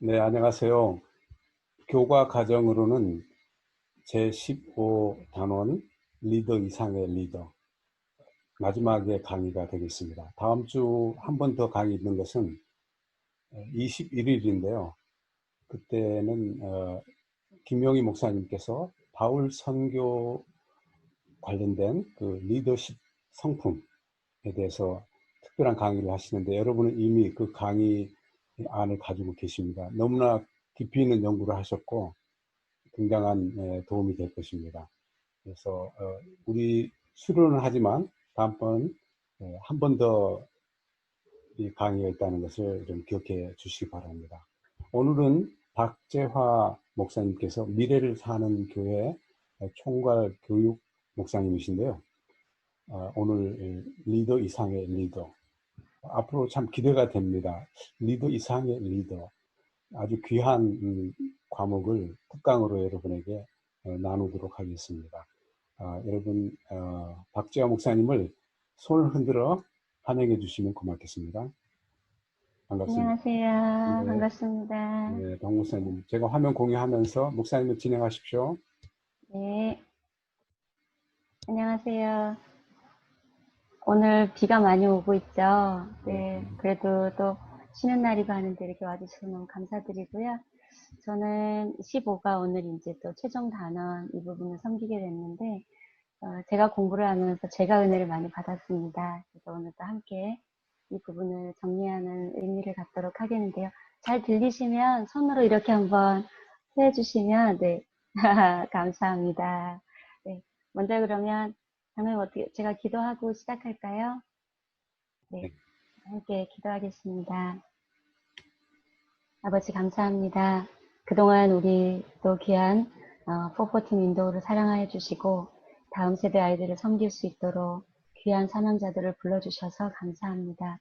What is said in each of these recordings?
네, 안녕하세요. 교과 과정으로는 제15단원 리더 이상의 리더 마지막에 강의가 되겠습니다. 다음 주 한 번 더 강의 있는 것은 21일인데요. 그때는 김용희 목사님께서 바울 선교 관련된 그 리더십 성품에 대해서 특별한 강의를 하시는데 여러분은 이미 그 강의 안을 가지고 계십니다. 너무나 깊이 있는 연구를 하셨고 굉장한 도움이 될 것입니다. 그래서 우리 수료는 하지만 다음번 한 번 더 이 강의가 있다는 것을 좀 기억해 주시기 바랍니다. 오늘은 박재화 목사님께서 미래를 사는 교회 총괄 교육 목사님이신데요. 오늘 리더 이상의 리더 앞으로 참 기대가 됩니다. 리더 이상의 리더 아주 귀한 과목을 특강으로 여러분에게 나누도록 하겠습니다. 여러분 박지화 목사님을 손을 흔들어 환영해 주시면 고맙겠습니다. 반갑습니다. 안녕하세요. 네, 반갑습니다. 네, 박 목사님. 제가 화면 공유하면서 목사님을 진행하십시오. 네, 안녕하세요. 오늘 비가 많이 오고 있죠. 네, 네, 그래도 또 쉬는 날이고 하는데 이렇게 와주셔서 너무 감사드리고요. 저는 15가 오늘 이제 또 최종 단원 이 부분을 섬기게 됐는데, 제가 공부를 하면서 제가 은혜를 많이 받았습니다. 그래서 오늘 또 함께 이 부분을 정리하는 의미를 갖도록 하겠는데요. 잘 들리시면 손으로 이렇게 한번 해주시면, 네, 감사합니다. 네, 먼저 그러면 장로님 어떻게 제가 기도하고 시작할까요? 네, 네, 함께 기도하겠습니다. 아버지 감사합니다. 그동안 우리 또 귀한 414 윈도우를 사랑하여 주시고 다음 세대 아이들을 섬길 수 있도록 귀한 사명자들을 불러주셔서 감사합니다.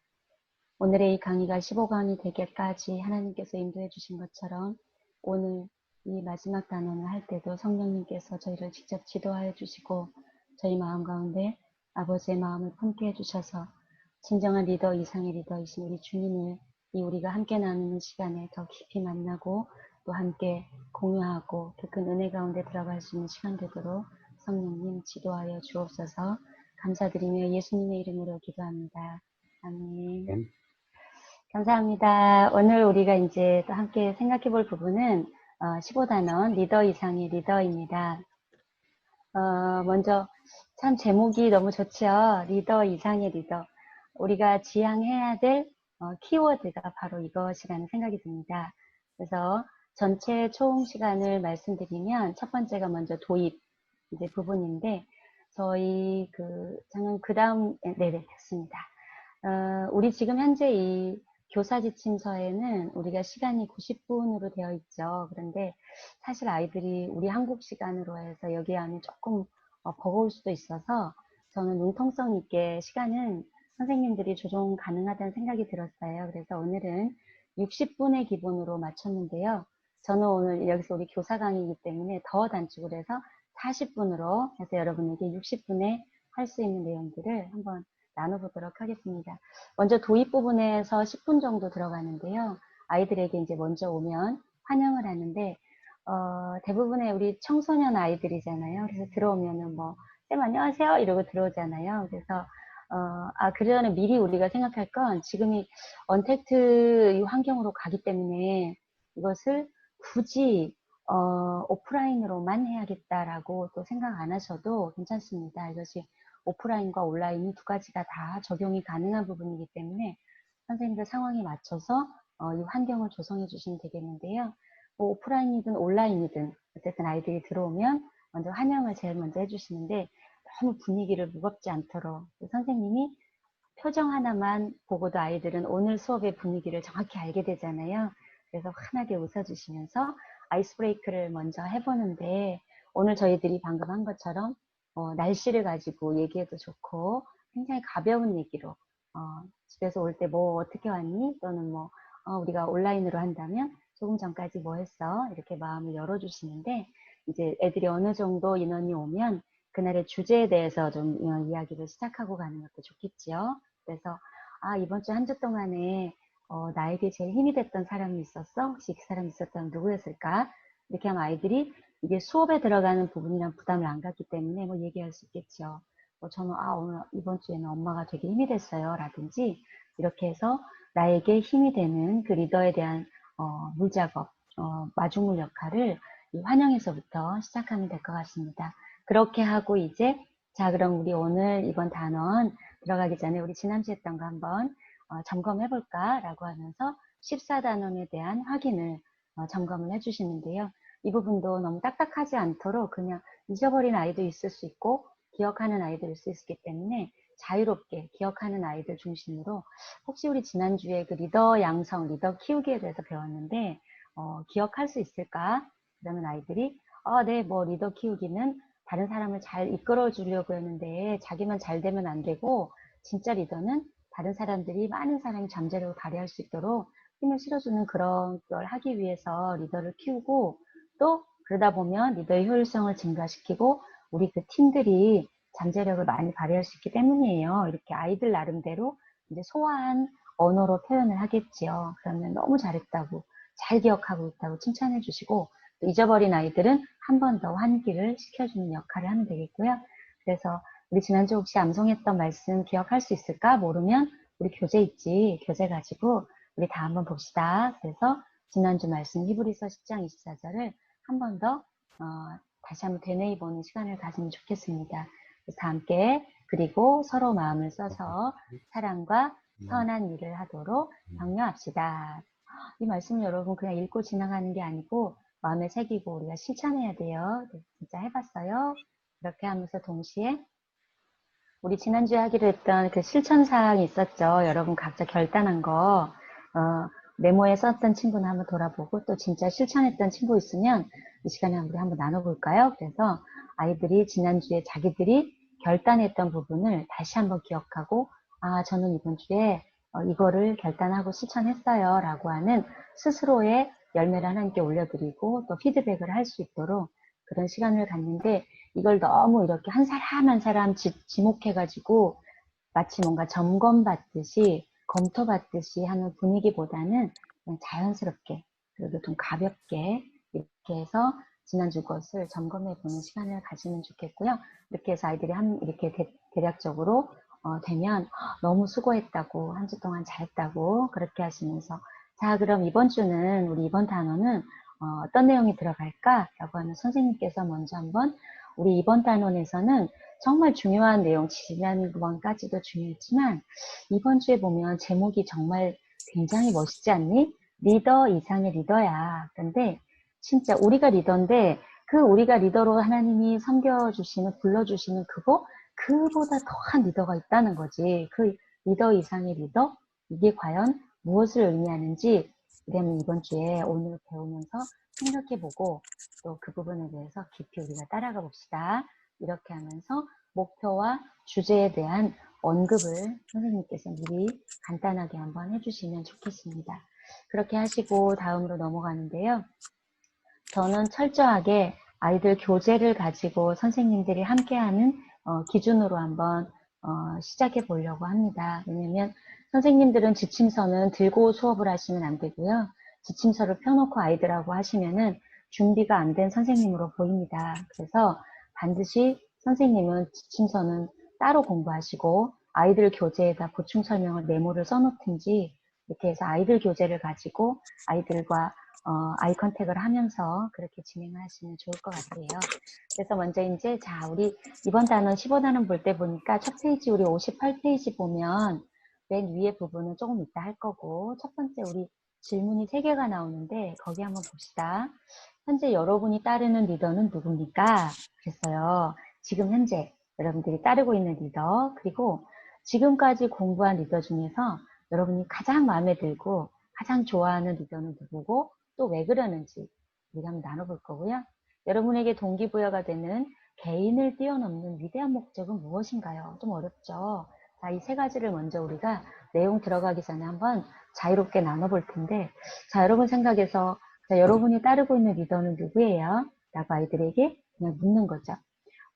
오늘의 이 강의가 15강이 되기까지 하나님께서 인도해 주신 것처럼 오늘 이 마지막 단원을 할 때도 성령님께서 저희를 직접 지도하여 주시고 저희 마음 가운데 아버지의 마음을 품게 해주셔서 진정한 리더 이상의 리더이신 우리 주님을 이 우리가 함께 나누는 시간에 더 깊이 만나고 또 함께 공유하고 그 큰 은혜 가운데 들어갈 수 있는 시간 되도록 성령님 지도하여 주옵소서. 감사드리며 예수님의 이름으로 기도합니다. 아멘. 네. 감사합니다. 오늘 우리가 이제 또 함께 생각해 볼 부분은 15단원 리더 이상의 리더입니다. 먼저 참 제목이 너무 좋죠. 리더 이상의 리더. 우리가 지향해야 될 키워드가 바로 이것이라는 생각이 듭니다. 그래서 전체 총 시간을 말씀드리면 첫 번째가 먼저 도입 이제 부분인데 저희 그 다음 네네 됐습니다. 우리 지금 현재 이 교사 지침서에는 우리가 시간이 90분으로 되어 있죠. 그런데 사실 아이들이 우리 한국 시간으로 해서 여기 안에 조금 버거울 수도 있어서 저는 융통성 있게 시간은 선생님들이 조정 가능하다는 생각이 들었어요. 그래서 오늘은 60분의 기본으로 맞췄는데요. 저는 오늘 여기서 우리 교사 강의이기 때문에 더 단축을 해서 40분으로 해서 여러분에게 60분에 할 수 있는 내용들을 한번 나눠보도록 하겠습니다. 먼저 도입 부분에서 10분 정도 들어가는데요. 아이들에게 이제 먼저 오면 환영을 하는데 대부분의 우리 청소년 아이들이잖아요. 그래서 들어오면은 뭐 쌤 안녕하세요 이러고 들어오잖아요. 그래서 그 전에 미리 우리가 생각할 건 지금이 언택트 이 환경으로 가기 때문에 이것을 굳이 오프라인으로만 해야겠다라고 또 생각 안 하셔도 괜찮습니다. 이것이 오프라인과 온라인이 두 가지가 다 적용이 가능한 부분이기 때문에 선생님들 상황에 맞춰서 이 환경을 조성해 주시면 되겠는데요. 뭐 오프라인이든 온라인이든 어쨌든 아이들이 들어오면 먼저 환영을 제일 먼저 해주시는데 너무 분위기를 무겁지 않도록 선생님이 표정 하나만 보고도 아이들은 오늘 수업의 분위기를 정확히 알게 되잖아요. 그래서 환하게 웃어주시면서 아이스 브레이크를 먼저 해보는데 오늘 저희들이 방금 한 것처럼 날씨를 가지고 얘기해도 좋고 굉장히 가벼운 얘기로 집에서 올 때 뭐 어떻게 왔니? 또는 뭐 우리가 온라인으로 한다면 조금 전까지 뭐 했어? 이렇게 마음을 열어주시는데 이제 애들이 어느 정도 인원이 오면 그날의 주제에 대해서 좀 이야기를 시작하고 가는 것도 좋겠지요. 그래서 이번 주 한 주 동안에 나에게 제일 힘이 됐던 사람이 있었어? 혹시 그 사람이 있었다면 누구였을까? 이렇게 하면 아이들이 이게 수업에 들어가는 부분이랑 부담을 안 갖기 때문에 뭐 얘기할 수 있겠죠. 저는 오늘 이번 주에는 엄마가 되게 힘이 됐어요. 라든지 이렇게 해서 나에게 힘이 되는 그 리더에 대한 물작업, 마중물 역할을 이 환영에서부터 시작하면 될 것 같습니다. 그렇게 하고 이제 자 그럼 우리 오늘 이번 단원 들어가기 전에 우리 지난주에 했던 거 한번 점검해 볼까 라고 하면서 14단원에 대한 확인을 점검을 해 주시는데요. 이 부분도 너무 딱딱하지 않도록 그냥 잊어버린 아이도 있을 수 있고 기억하는 아이도 있을 수 있기 때문에 자유롭게 기억하는 아이들 중심으로 혹시 우리 지난주에 그 리더 양성, 리더 키우기에 대해서 배웠는데 기억할 수 있을까? 그러면 아이들이 네, 뭐 리더 키우기는 다른 사람을 잘 이끌어 주려고 했는데 자기만 잘 되면 안 되고 진짜 리더는 다른 사람들이 많은 사람이 잠재력을 발휘할 수 있도록 힘을 실어주는 그런 걸 하기 위해서 리더를 키우고 또 그러다 보면 리더의 효율성을 증가시키고 우리 그 팀들이 잠재력을 많이 발휘할 수 있기 때문이에요. 이렇게 아이들 나름대로 이제 소화한 언어로 표현을 하겠지요. 그러면 너무 잘했다고 잘 기억하고 있다고 칭찬해 주시고 또 잊어버린 아이들은 한 번 더 환기를 시켜주는 역할을 하면 되겠고요. 그래서 우리 지난주 혹시 암송했던 말씀 기억할 수 있을까? 모르면 우리 교재 있지. 교재 가지고 우리 다 한번 봅시다. 그래서 지난주 말씀 히브리서 10장 24절을 한 번 더 다시 한번 되뇌이 보는 시간을 가지면 좋겠습니다. 그래서 다 함께 그리고 서로 마음을 써서 사랑과 선한 일을 하도록 격려합시다. 이 말씀을 여러분 그냥 읽고 지나가는 게 아니고 마음에 새기고 우리가 실천해야 돼요. 네, 진짜 해봤어요. 이렇게 하면서 동시에 우리 지난주에 하기로 했던 그 실천사항이 있었죠. 여러분 각자 결단한 거 메모에 썼던 친구는 한번 돌아보고 또 진짜 실천했던 친구 있으면 이 시간에 우리 한번 나눠볼까요? 그래서 아이들이 지난주에 자기들이 결단했던 부분을 다시 한번 기억하고 저는 이번 주에 이거를 결단하고 실천했어요 라고 하는 스스로의 열매를 하나님께 올려드리고 또 피드백을 할 수 있도록 그런 시간을 갖는데 이걸 너무 이렇게 한 사람 한 사람 지목해가지고 마치 뭔가 점검받듯이 검토받듯이 하는 분위기보다는 그냥 자연스럽게 그리고 좀 가볍게 이렇게 해서 지난주 것을 점검해 보는 시간을 가지면 좋겠고요. 이렇게 해서 아이들이 이렇게 대략적으로 되면 너무 수고했다고 한 주 동안 잘했다고 그렇게 하시면서 자 그럼 이번 주는 우리 이번 단어는 어떤 내용이 들어갈까라고 하면 선생님께서 먼저 한번 우리 이번 단원에서는 정말 중요한 내용, 지난번까지도 중요했지만 이번 주에 보면 제목이 정말 굉장히 멋있지 않니? 리더 이상의 리더야. 그런데 진짜 우리가 리더인데 그 우리가 리더로 하나님이 섬겨주시는, 불러주시는 그보다 더한 리더가 있다는 거지. 그 리더 이상의 리더? 이게 과연 무엇을 의미하는지 그러면 이번 주에 오늘 배우면서 생각해보고 또 그 부분에 대해서 깊이 우리가 따라가 봅시다. 이렇게 하면서 목표와 주제에 대한 언급을 선생님께서 미리 간단하게 한번 해주시면 좋겠습니다. 그렇게 하시고 다음으로 넘어가는데요. 저는 철저하게 아이들 교재를 가지고 선생님들이 함께하는 기준으로 한번 시작해 보려고 합니다. 왜냐면 선생님들은 지침서는 들고 수업을 하시면 안 되고요. 지침서를 펴놓고 아이들하고 하시면은 준비가 안 된 선생님으로 보입니다. 그래서 반드시 선생님은 지침서는 따로 공부하시고 아이들 교재에다 보충 설명을 메모를 써놓든지 이렇게 해서 아이들 교재를 가지고 아이들과 아이 컨택을 하면서 그렇게 진행을 하시면 좋을 것 같아요. 그래서 먼저 이제 자 우리 이번 단원 15단원 볼 때 보니까 첫 페이지 우리 58페이지 보면 맨 위에 부분은 조금 이따 할 거고 첫 번째 우리 질문이 3개가 나오는데 거기 한번 봅시다. 현재 여러분이 따르는 리더는 누굽니까? 그랬어요. 지금 현재 여러분들이 따르고 있는 리더 그리고 지금까지 공부한 리더 중에서 여러분이 가장 마음에 들고 가장 좋아하는 리더는 누구고 또 왜 그러는지 우리가 한번 나눠볼 거고요. 여러분에게 동기부여가 되는 개인을 뛰어넘는 위대한 목적은 무엇인가요? 좀 어렵죠? 자, 이 3가지를 먼저 우리가 내용 들어가기 전에 한번 자유롭게 나눠볼 텐데 자, 여러분 생각에서 자, 여러분이 따르고 있는 리더는 누구예요? 라고 아이들에게 그냥 묻는 거죠.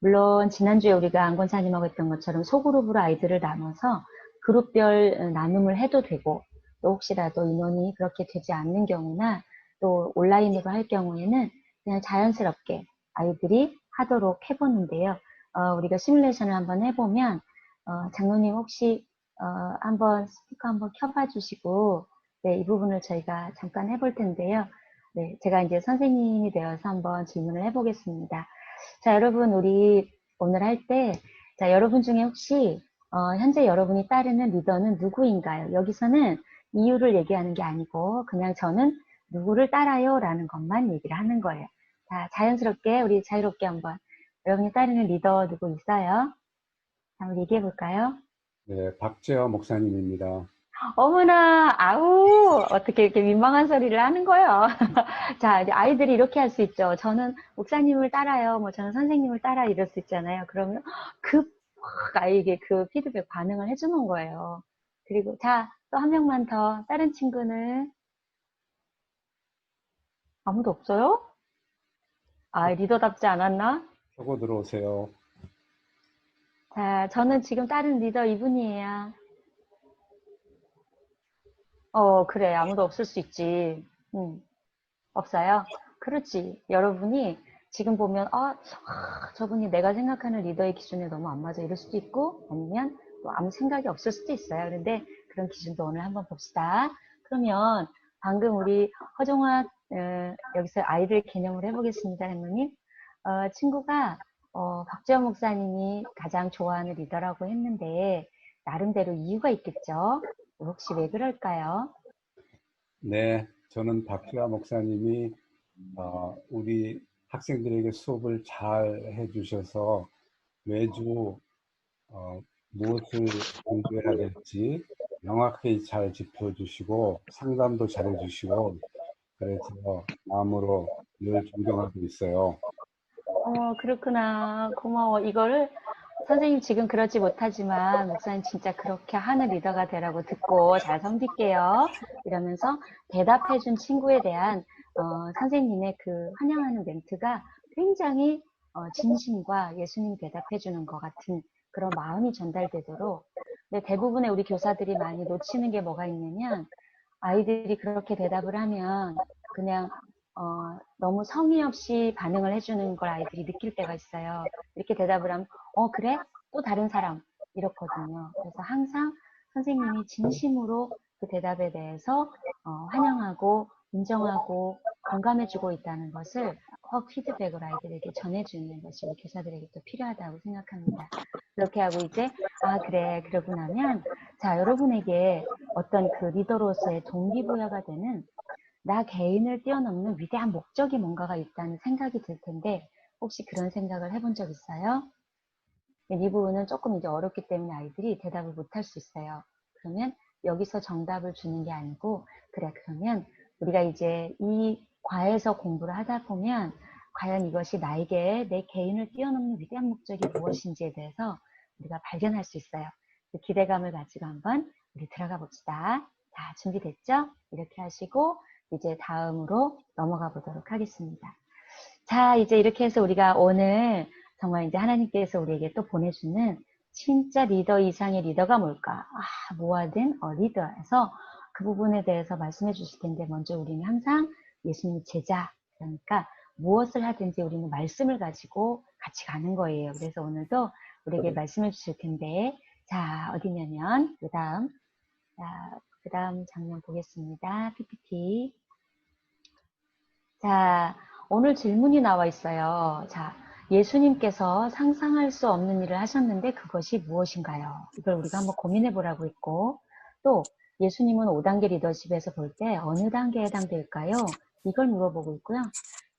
물론 지난주에 우리가 안권사님하고 했던 것처럼 소그룹으로 아이들을 나눠서 그룹별 나눔을 해도 되고 또 혹시라도 인원이 그렇게 되지 않는 경우나 또 온라인으로 할 경우에는 그냥 자연스럽게 아이들이 하도록 해보는데요. 우리가 시뮬레이션을 한번 해보면 장로님 혹시 한번 스피커 한번 켜봐 주시고 네, 이 부분을 저희가 잠깐 해볼 텐데요. 네, 제가 이제 선생님이 되어서 한번 질문을 해보겠습니다. 자, 여러분, 우리 오늘 할 때, 자, 여러분 중에 혹시, 현재 여러분이 따르는 리더는 누구인가요? 여기서는 이유를 얘기하는 게 아니고, 그냥 저는 누구를 따라요? 라는 것만 얘기를 하는 거예요. 자, 자연스럽게, 우리 자유롭게 한번, 여러분이 따르는 리더 누구 있어요? 한번 얘기해 볼까요? 네, 박재화 목사님입니다. 어머나, 아우, 어떻게 이렇게 민망한 소리를 하는 거예요. 자, 이제 아이들이 이렇게 할 수 있죠. 저는 목사님을 따라요. 뭐, 저는 선생님을 따라 이럴 수 있잖아요. 그러면 급, 확 아이에게 그 피드백 반응을 해주는 거예요. 그리고, 자, 또 한 명만 더. 다른 친구는 아무도 없어요? 아, 리더답지 않았나? 켜고 들어오세요. 자, 저는 지금 다른 리더 이분이에요. 그래. 아무도 없을 수 있지. 없어요? 그렇지. 여러분이 지금 보면, 저분이 내가 생각하는 리더의 기준에 너무 안 맞아. 이럴 수도 있고, 아니면 또 아무 생각이 없을 수도 있어요. 그런데 그런 기준도 오늘 한번 봅시다. 그러면 방금 우리 허종아, 여기서 아이들 개념을 해보겠습니다, 할머님. 친구가, 박지원 목사님이 가장 좋아하는 리더라고 했는데, 나름대로 이유가 있겠죠? 혹시 왜 그럴까요? 네, 저는 박재화 목사님이 우리 학생들에게 수업을 잘 해주셔서 매주 무엇을 공부해야 될지 명확히 잘 짚어주시고 상담도 잘해주시고 그래서 마음으로 늘 존경하고 있어요. 그렇구나. 고마워. 이거를 선생님 지금 그러지 못하지만 목사님 진짜 그렇게 하는 리더가 되라고 듣고 잘 섬길게요. 이러면서 대답해준 친구에 대한 선생님의 그 환영하는 멘트가 굉장히 진심과 예수님이 대답해주는 것 같은 그런 마음이 전달되도록 근데 대부분의 우리 교사들이 많이 놓치는 게 뭐가 있냐면 아이들이 그렇게 대답을 하면 그냥 너무 성의 없이 반응을 해주는 걸 아이들이 느낄 때가 있어요. 이렇게 대답을 하면, 그래? 또 다른 사람. 이렇거든요. 그래서 항상 선생님이 진심으로 그 대답에 대해서 환영하고, 인정하고, 공감해주고 있다는 것을 꼭 피드백으로 아이들에게 전해주는 것이 우리 교사들에게 또 필요하다고 생각합니다. 그렇게 하고 이제, 그래. 그러고 나면, 자, 여러분에게 어떤 그 리더로서의 동기부여가 되는 나 개인을 뛰어넘는 위대한 목적이 뭔가가 있다는 생각이 들 텐데 혹시 그런 생각을 해본 적 있어요? 이 부분은 조금 이제 어렵기 때문에 아이들이 대답을 못할 수 있어요. 그러면 여기서 정답을 주는 게 아니고 그래 그러면 우리가 이제 이 과에서 공부를 하다 보면 과연 이것이 나에게 내 개인을 뛰어넘는 위대한 목적이 무엇인지에 대해서 우리가 발견할 수 있어요. 그 기대감을 가지고 한번 우리 들어가 봅시다. 자, 준비됐죠? 이렇게 하시고 이제 다음으로 넘어가 보도록 하겠습니다. 자, 이제 이렇게 해서 우리가 오늘 정말 이제 하나님께서 우리에게 또 보내주는 진짜 리더 이상의 리더가 뭘까? 뭐하든 리더에서 그 부분에 대해서 말씀해 주실 텐데 먼저 우리는 항상 예수님 제자 그러니까 무엇을 하든지 우리는 말씀을 가지고 같이 가는 거예요. 그래서 오늘도 우리에게 말씀해 주실 텐데 자, 어디냐면 그 다음 장면 보겠습니다. PPT. 자, 오늘 질문이 나와 있어요. 자, 예수님께서 상상할 수 없는 일을 하셨는데 그것이 무엇인가요? 이걸 우리가 한번 고민해 보라고 했고, 또 예수님은 5단계 리더십에서 볼 때 어느 단계에 해당될까요? 이걸 물어보고 있고요.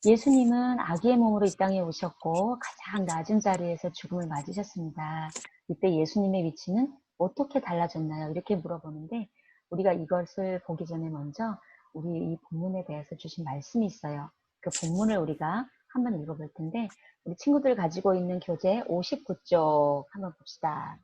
예수님은 아기의 몸으로 이 땅에 오셨고 가장 낮은 자리에서 죽음을 맞으셨습니다. 이때 예수님의 위치는 어떻게 달라졌나요? 이렇게 물어보는데 우리가 이것을 보기 전에 먼저 우리 이 본문에 대해서 주신 말씀이 있어요. 그 본문을 우리가 한번 읽어볼 텐데 우리 친구들 가지고 있는 교재 59쪽 한번 봅시다.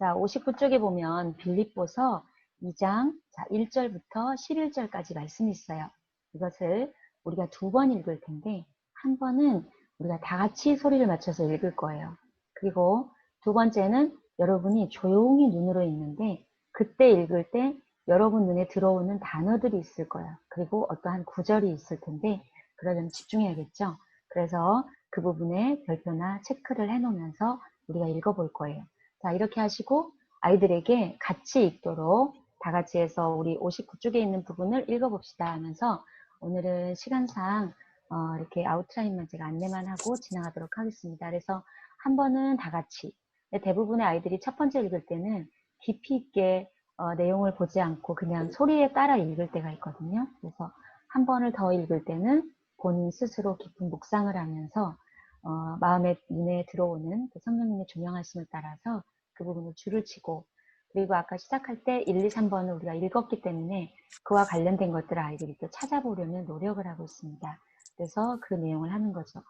자, 59쪽에 보면 빌립보서 2장 1절부터 11절까지 말씀이 있어요. 이것을 우리가 2번 읽을 텐데 한 번은 우리가 다 같이 소리를 맞춰서 읽을 거예요. 그리고 두 번째는 여러분이 조용히 눈으로 읽는데 그때 읽을 때 여러분 눈에 들어오는 단어들이 있을 거예요. 그리고 어떠한 구절이 있을 텐데 그러려면 집중해야겠죠. 그래서 그 부분에 별표나 체크를 해놓으면서 우리가 읽어볼 거예요. 자, 이렇게 하시고 아이들에게 같이 읽도록 다 같이 해서 우리 59쪽에 있는 부분을 읽어봅시다 하면서 오늘은 시간상 이렇게 아웃라인만 제가 안내만 하고 진행하도록 하겠습니다. 그래서 한 번은 다 같이, 대부분의 아이들이 첫 번째 읽을 때는 깊이 있게 내용을 보지 않고 그냥 소리에 따라 읽을 때가 있거든요. 그래서 한 번을 더 읽을 때는 본인 스스로 깊은 묵상을 하면서 마음에 눈에 들어오는 그 성령님의 조명하심을 따라서 그 부분을 줄을 치고, 그리고 아까 시작할 때 1, 2, 3번을 우리가 읽었기 때문에 그와 관련된 것들을 아이들이 또 찾아보려는 노력을 하고 있습니다. 그래서 그 내용을 하는 거죠.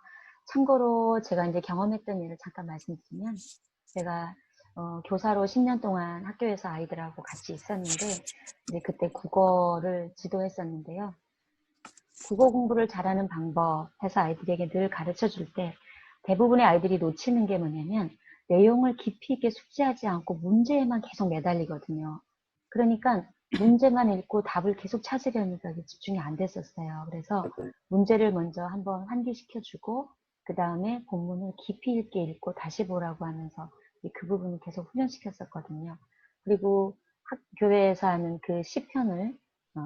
참고로 제가 이제 경험했던 일을 잠깐 말씀드리면, 제가 교사로 10년 동안 학교에서 아이들하고 같이 있었는데, 이제 그때 국어를 지도했었는데요. 국어 공부를 잘하는 방법 해서 아이들에게 늘 가르쳐 줄 때 대부분의 아이들이 놓치는 게 뭐냐면 내용을 깊이 있게 숙지하지 않고 문제에만 계속 매달리거든요. 그러니까 문제만 읽고 답을 계속 찾으려니까 집중이 안 됐었어요. 그래서 문제를 먼저 한번 환기시켜주고 그 다음에 본문을 깊이 있게 읽고 다시 보라고 하면서 그 부분을 계속 훈련시켰었거든요. 그리고 교회에서 하는 그 시편을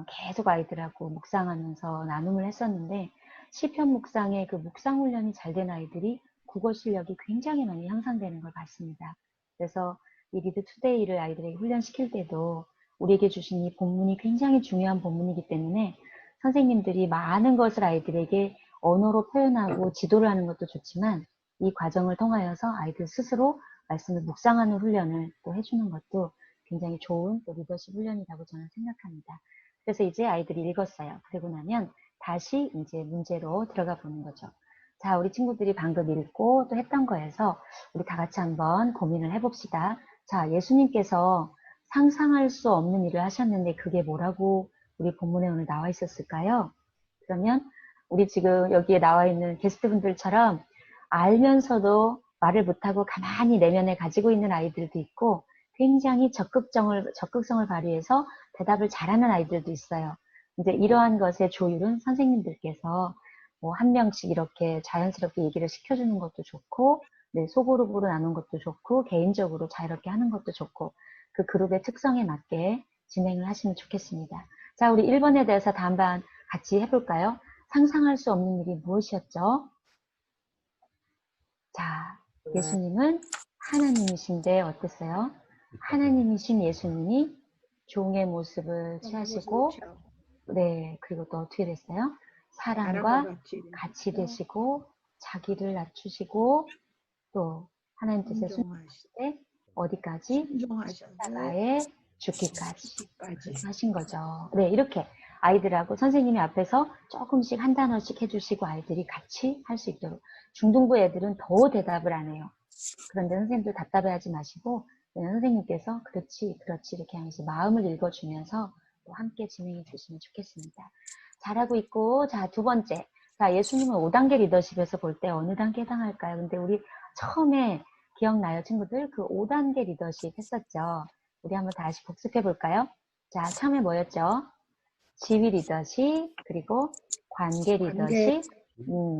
계속 아이들하고 묵상하면서 나눔을 했었는데, 시편 묵상의 그 묵상 훈련이 잘 된 아이들이 국어 실력이 굉장히 많이 향상되는 걸 봤습니다. 그래서 이 리드 투데이를 아이들에게 훈련시킬 때도 우리에게 주신 이 본문이 굉장히 중요한 본문이기 때문에 선생님들이 많은 것을 아이들에게 언어로 표현하고 지도를 하는 것도 좋지만 이 과정을 통하여서 아이들 스스로 말씀을 묵상하는 훈련을 또 해주는 것도 굉장히 좋은 또 리더십 훈련이라고 저는 생각합니다. 그래서 이제 아이들이 읽었어요. 그리고 나면 다시 이제 문제로 들어가 보는 거죠. 자, 우리 친구들이 방금 읽고 또 했던 거에서 우리 다 같이 한번 고민을 해봅시다. 자, 예수님께서 상상할 수 없는 일을 하셨는데 그게 뭐라고 우리 본문에 오늘 나와 있었을까요? 그러면 우리 지금 여기에 나와 있는 게스트분들처럼 알면서도 말을 못하고 가만히 내면에 가지고 있는 아이들도 있고 굉장히 적극성을 발휘해서 대답을 잘하는 아이들도 있어요. 이제 이러한 것의 조율은 선생님들께서 뭐 한 명씩 이렇게 자연스럽게 얘기를 시켜주는 것도 좋고, 네, 소그룹으로 나눈 것도 좋고, 개인적으로 자유롭게 하는 것도 좋고, 그 그룹의 특성에 맞게 진행을 하시면 좋겠습니다. 자, 우리 1번에 대해서 다 한번 같이 해볼까요? 상상할 수 없는 일이 무엇이었죠? 자, 예수님은 하나님이신데 어땠어요? 하나님이신 예수님이 종의 모습을 취하시고, 네, 그리고 또 어떻게 됐어요? 사람과 같이 되시고, 자기를 낮추시고, 또 하나님 뜻에 순종하실 때 어디까지? 십자가에 죽기까지 하신 거죠. 네, 이렇게 아이들하고 선생님이 앞에서 조금씩 한 단어씩 해주시고 아이들이 같이 할 수 있도록. 중등부 애들은 더 대답을 안 해요. 그런데 선생님들 답답해하지 마시고 그냥 선생님께서 그렇지 그렇지 이렇게 하면서 마음을 읽어주면서 또 함께 진행해 주시면 좋겠습니다. 잘하고 있고, 자, 두 번째. 자, 예수님은 5단계 리더십에서 볼 때 어느 단계에 해당할까요? 근데 우리 처음에 기억나요, 친구들? 그 5단계 리더십 했었죠. 우리 한번 다시 복습해 볼까요? 자, 처음에 뭐였죠? 지위 리더십, 그리고 관계 리더십,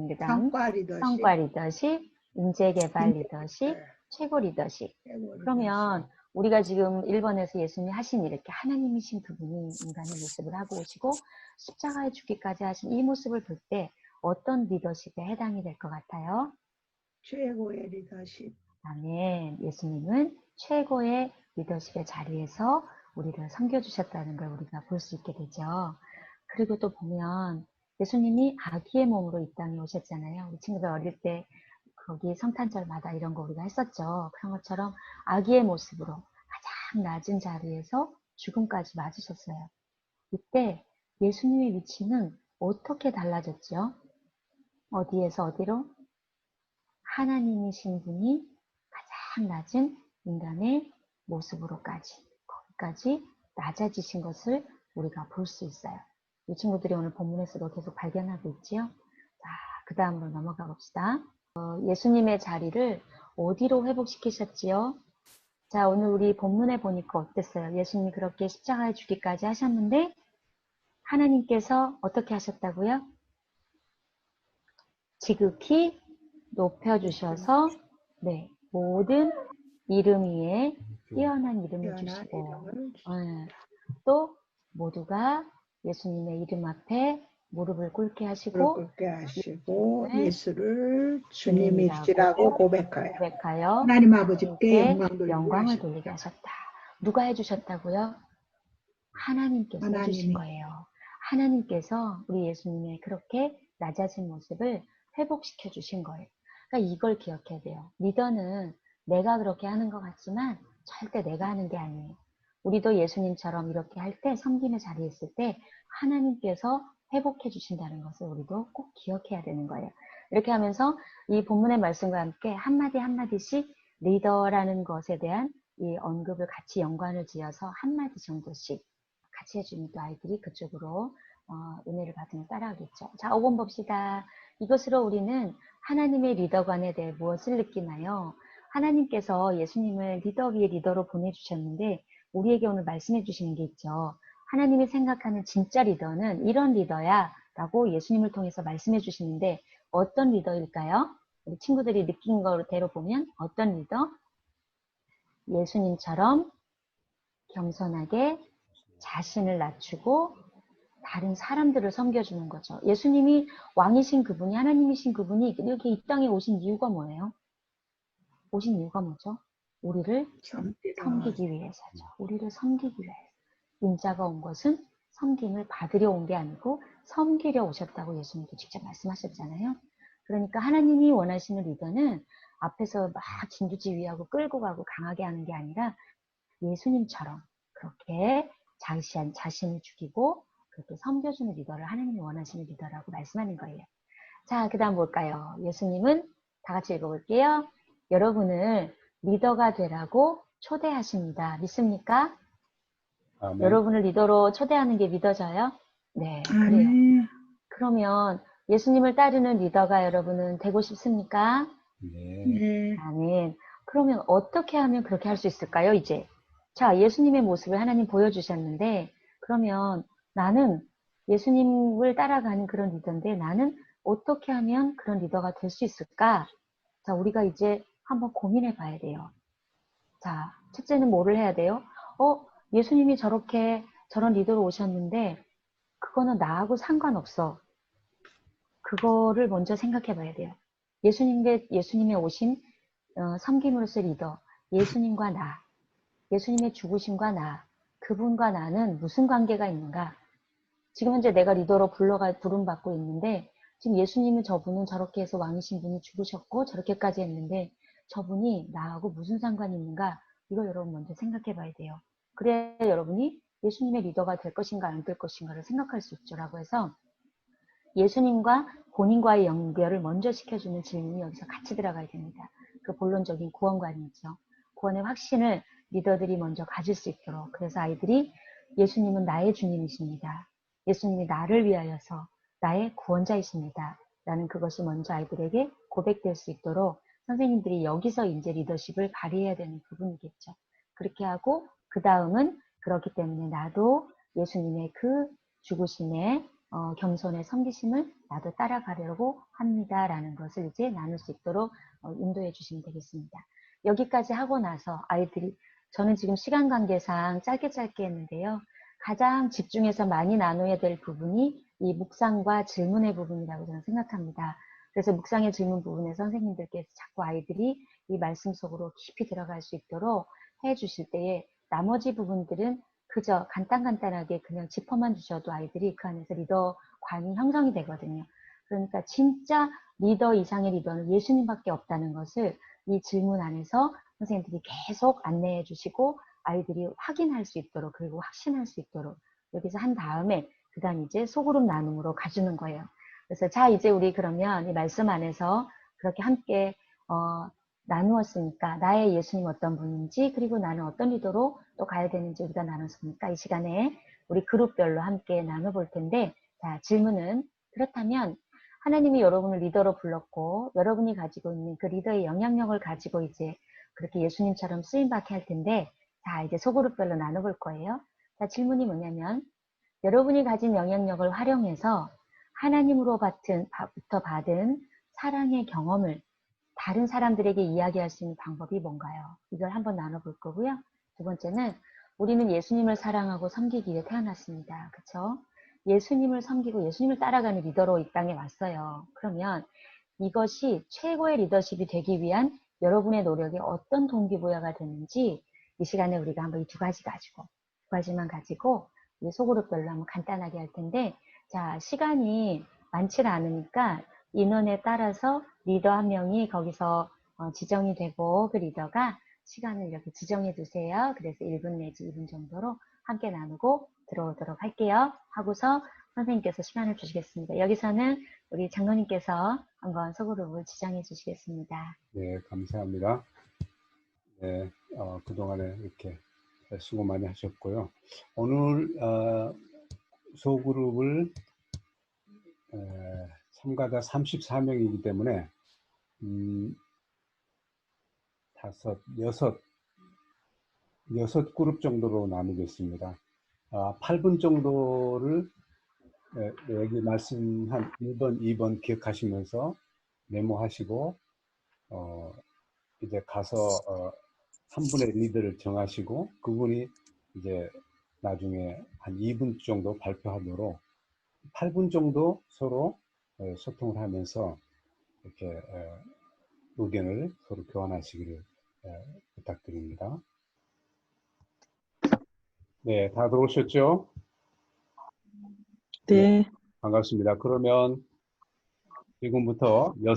그다음 성과 리더십, 인재 개발 리더십, 최고 리더십. 그러면 우리가 지금 1번에서 예수님이 하신 이렇게 하나님이신 그분이 인간의 모습을 하고 오시고 십자가에 죽기까지 하신 이 모습을 볼 때 어떤 리더십에 해당이 될 것 같아요? 최고의 리더십. 아멘. 예수님은 최고의 리더십의 자리에서 우리를 섬겨주셨다는 걸 우리가 볼 수 있게 되죠. 그리고 또 보면 예수님이 아기의 몸으로 이 땅에 오셨잖아요. 우리 친구들 어릴 때 거기 성탄절마다 이런 거 우리가 했었죠. 그런 것처럼 아기의 모습으로 가장 낮은 자리에서 죽음까지 맞으셨어요. 이때 예수님의 위치는 어떻게 달라졌죠? 어디에서 어디로? 하나님이신 분이 가장 낮은 인간의 모습으로까지, 거기까지 낮아지신 것을 우리가 볼 수 있어요. 이 친구들이 오늘 본문에서도 계속 발견하고 있지요. 자, 그 다음으로 넘어가 봅시다. 예수님의 자리를 어디로 회복시키셨지요? 자, 오늘 우리 본문에 보니까 어땠어요? 예수님이 그렇게 십자가에 죽기까지 하셨는데 하나님께서 어떻게 하셨다고요? 지극히 높여주셔서 네, 모든 이름 위에 뛰어난 이름을 뛰어난 주시고 이름을 또 모두가 예수님의 이름 앞에 무릎을 꿇게 하시고 꿇게 하시고 예수님을 예수를 주님이라고 주님이시라고 고백하여 고백하여 하나님 아버지께 하나님께 영광 돌리게 영광을 하셨다. 돌리게 하셨다. 누가 해주셨다고요? 하나님께서 해주신 하나님이 거예요. 하나님께서 우리 예수님의 그렇게 낮아진 모습을 회복시켜 주신 거예요. 그러니까 이걸 기억해야 돼요. 리더는 내가 그렇게 하는 것 같지만 절대 내가 하는 게 아니에요. 우리도 예수님처럼 이렇게 할 때, 섬김의 자리에 있을 때 하나님께서 회복해 주신다는 것을 우리도 꼭 기억해야 되는 거예요. 이렇게 하면서 이 본문의 말씀과 함께 한마디 한마디씩 리더라는 것에 대한 이 언급을 같이 연관을 지어서 한마디 정도씩 같이 해주면 또 아이들이 그쪽으로 은혜를 받으며 따라하겠죠. 자, 5번 봅시다. 이것으로 우리는 하나님의 리더관에 대해 무엇을 느끼나요? 하나님께서 예수님을 리더 위에 리더로 보내주셨는데 우리에게 오늘 말씀해 주시는 게 있죠. 하나님이 생각하는 진짜 리더는 이런 리더야 라고 예수님을 통해서 말씀해 주시는데 어떤 리더일까요? 우리 친구들이 느낀 거대로 보면 어떤 리더? 예수님처럼 겸손하게 자신을 낮추고 다른 사람들을 섬겨주는 거죠. 예수님이 왕이신 그분이, 하나님이신 그분이 이렇게 이 땅에 오신 이유가 뭐예요? 오신 이유가 뭐죠? 우리를 섬기기 위해서죠. 우리를 섬기기 위해서. 인자가 온 것은 섬김을 받으려 온 게 아니고 섬기려 오셨다고 예수님도 직접 말씀하셨잖아요. 그러니까 하나님이 원하시는 리더는 앞에서 막 진두지휘하고 끌고 가고 강하게 하는 게 아니라 예수님처럼 그렇게 자신을 죽이고 그렇게 섬겨주는 리더를 하나님이 원하시는 리더라고 말씀하는 거예요. 자, 그 다음 뭘까요? 예수님은 다 같이 읽어볼게요. 여러분을 리더가 되라고 초대하십니다. 믿습니까? 아멘. 여러분을 리더로 초대하는 게 믿어져요? 네, 그래요. 아멘. 그러면 예수님을 따르는 리더가 여러분은 되고 싶습니까? 네. 네. 아멘. 그러면 어떻게 하면 그렇게 할 수 있을까요, 이제? 자, 예수님의 모습을 하나님 보여주셨는데, 그러면 나는 예수님을 따라가는 그런 리더인데, 나는 어떻게 하면 그런 리더가 될 수 있을까? 자, 우리가 이제 한번 고민해 봐야 돼요. 자, 첫째는 뭐를 해야 돼요? 예수님이 저런 리더로 오셨는데, 그거는 나하고 상관없어. 그거를 먼저 생각해 봐야 돼요. 예수님의 오신 섬김으로서 리더, 예수님과 나, 예수님의 죽으심과 나, 그분과 나는 무슨 관계가 있는가? 지금 현재 내가 리더로 부름받고 있는데, 지금 예수님은 저분은 저렇게 해서 왕이신 분이 죽으셨고, 저렇게까지 했는데, 저분이 나하고 무슨 상관이 있는가? 이거 여러분 먼저 생각해 봐야 돼요. 그래야 여러분이 예수님의 리더가 될 것인가 안 될 것인가를 생각할 수 있죠라고 해서, 예수님과 본인과의 연결을 먼저 시켜주는 질문이 여기서 같이 들어가야 됩니다. 그 본론적인 구원관이죠. 구원의 확신을 리더들이 먼저 가질 수 있도록. 그래서 아이들이 예수님은 나의 주님이십니다. 예수님이 나를 위하여서 나의 구원자이십니다. 라는 그것이 먼저 아이들에게 고백될 수 있도록 선생님들이 여기서 이제 리더십을 발휘해야 되는 부분이겠죠. 그렇게 하고 그 다음은 그렇기 때문에 나도 예수님의 그 죽으심에 겸손의 섬기심을 나도 따라가려고 합니다라는 것을 이제 나눌 수 있도록 인도해 주시면 되겠습니다. 여기까지 하고 나서 아이들이 저는 지금 시간 관계상 짧게 했는데요. 가장 집중해서 많이 나눠야 될 부분이 이 묵상과 질문의 부분이라고 저는 생각합니다. 그래서 묵상의 질문 부분에 선생님들께서 자꾸 아이들이 이 말씀 속으로 깊이 들어갈 수 있도록 해 주실 때에 나머지 부분들은 그저 간단하게 그냥 짚어만 주셔도 아이들이 그 안에서 리더관이 형성이 되거든요. 그러니까 진짜 리더 이상의 리더는 예수님밖에 없다는 것을 이 질문 안에서 선생님들이 계속 안내해 주시고 아이들이 확인할 수 있도록 그리고 확신할 수 있도록 여기서 한 다음에 그 다음 이제 소그룹 나눔으로 가주는 거예요. 그래서 자 이제 우리 그러면 이 말씀 안에서 그렇게 함께 나누었으니까 나의 예수님 어떤 분인지 그리고 나는 어떤 리더로 또 가야 되는지 우리가 나눴으니까 이 시간에 우리 그룹별로 함께 나눠볼 텐데 자 질문은 그렇다면 하나님이 여러분을 리더로 불렀고 여러분이 가지고 있는 그 리더의 영향력을 가지고 이제 그렇게 예수님처럼 쓰임받게 할 텐데, 자, 이제 소그룹별로 나눠볼 거예요. 자, 질문이 뭐냐면, 여러분이 가진 영향력을 활용해서 하나님으로부터 받은 사랑의 경험을 다른 사람들에게 이야기할 수 있는 방법이 뭔가요? 이걸 한번 나눠볼 거고요. 두 번째는 우리는 예수님을 사랑하고 섬기기 위해 태어났습니다. 그렇죠? 예수님을 섬기고 예수님을 따라가는 리더로 이 땅에 왔어요. 그러면 이것이 최고의 리더십이 되기 위한 여러분의 노력이 어떤 동기부여가 되는지 이 시간에 우리가 한번 이 두 가지만 가지고 이 소그룹별로 한번 간단하게 할 텐데, 자, 시간이 많지가 않으니까 인원에 따라서 리더 한 명이 거기서 지정이 되고 그 리더가 시간을 이렇게 지정해 두세요. 그래서 1분 내지 2분 정도로 함께 나누고 들어오도록 할게요. 하고서 선생님께서 시간을 주시겠습니다. 여기서는 우리 장로님께서 한번 소그룹을 지정해 주시겠습니다. 네, 감사합니다. 네, 그동안에 이렇게 수고 많이 하셨고요. 오늘 소그룹을 참가자 34명이기 때문에 여섯 그룹 정도로 나누겠습니다. 8분 정도를 여기 말씀한 1번, 2번 기억하시면서 메모하시고 이제 가서 한 분의 리더를 정하시고 그분이 이제 나중에 한 2분 정도 발표하도록 8분 정도 서로 소통을 하면서 이렇게 의견을 서로 교환하시기를 부탁드립니다. 네, 다 들어오셨죠? 네. 반갑습니다. 그러면 지금부터 6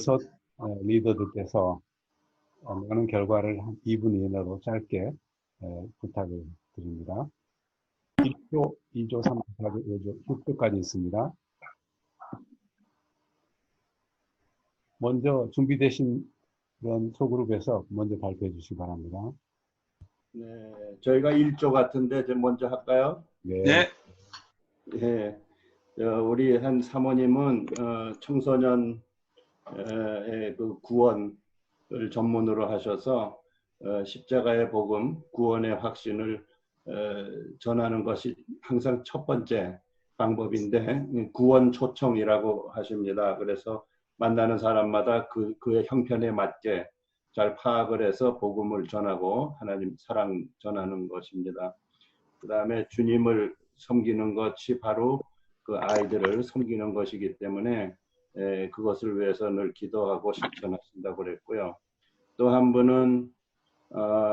리더들께서 많은 결과를 한 2분 이내로 짧게 부탁을 드립니다. 1조, 2조, 3조, 4조, 5조, 6조까지 있습니다. 먼저 준비되신 그런 소그룹에서 먼저 발표해 주시기 바랍니다. 네, 저희가 1조 같은데 좀 먼저 할까요? 네. 예, 우리 한 사모님은 청소년의 그 구원을 전문으로 하셔서 십자가의 복음, 구원의 확신을 전하는 것이 항상 첫 번째 방법인데 구원 초청이라고 하십니다. 그래서 만나는 사람마다 그의 형편에 맞게 잘 파악을 해서 복음을 전하고 하나님 사랑 전하는 것입니다. 그 다음에 주님을 섬기는 것이 바로 그 아이들을 섬기는 것이기 때문에 그것을 위해서 늘 기도하고 실천하신다고 그랬고요. 또 한 분은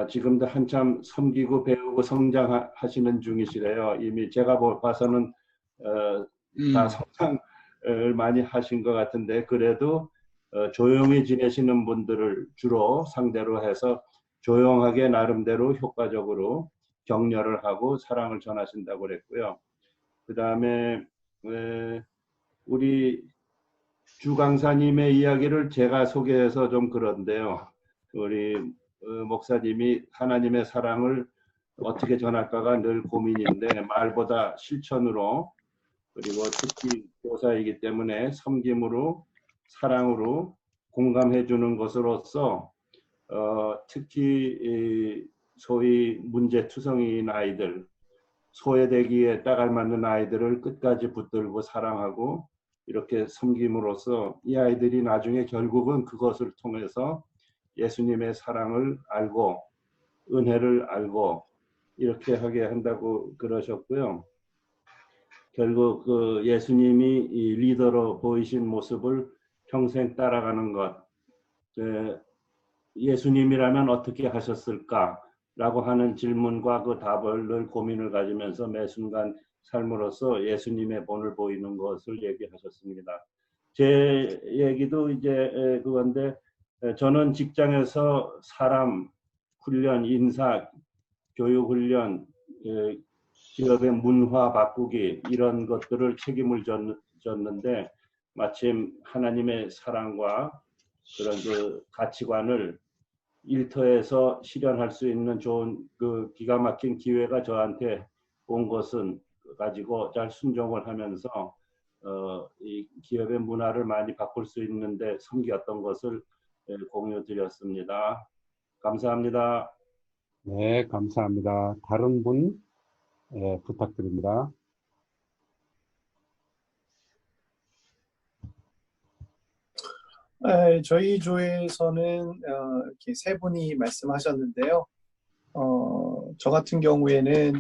지금도 한참 섬기고 배우고 성장하시는 중이시래요. 이미 제가 봐서는 다 성장을 많이 하신 것 같은데 그래도 조용히 지내시는 분들을 주로 상대로 해서 조용하게 나름대로 효과적으로 격려를 하고 사랑을 전하신다고 그랬고요. 그 다음에 우리 주 강사님의 이야기를 제가 소개해서 좀 그런데요. 우리 목사님이 하나님의 사랑을 어떻게 전할까가 늘 고민인데 말보다 실천으로 그리고 특히 교사이기 때문에 섬김으로 사랑으로 공감해 주는 것으로서 특히 소위 문제투성이인 아이들, 소외되기에 딱 알맞는 아이들을 끝까지 붙들고 사랑하고 이렇게 섬김으로써 이 아이들이 나중에 결국은 그것을 통해서 예수님의 사랑을 알고 은혜를 알고 이렇게 하게 한다고 그러셨고요. 결국 그 예수님이 이 리더로 보이신 모습을 평생 따라가는 것, 예수님이라면 어떻게 하셨을까라고 하는 질문과 그 답을 늘 고민을 가지면서 매 순간 삶으로서 예수님의 본을 보이는 것을 얘기하셨습니다. 제 얘기도 이제 그건데 저는 직장에서 사람 훈련, 인사, 교육 훈련, 기업의 문화 바꾸기 이런 것들을 책임을 졌는데 마침 하나님의 사랑과 그런 그 가치관을 일터에서 실현할 수 있는 좋은 그 기가 막힌 기회가 저한테 온 것은 가지고 잘 순종을 하면서 이 기업의 문화를 많이 바꿀 수 있는데 섬겼던 것을 공유 드렸습니다. 감사합니다. 네, 감사합니다. 다른 분 부탁드립니다. 저희 조에서는 이렇게 세 분이 말씀하셨는데요. 저 같은 경우에는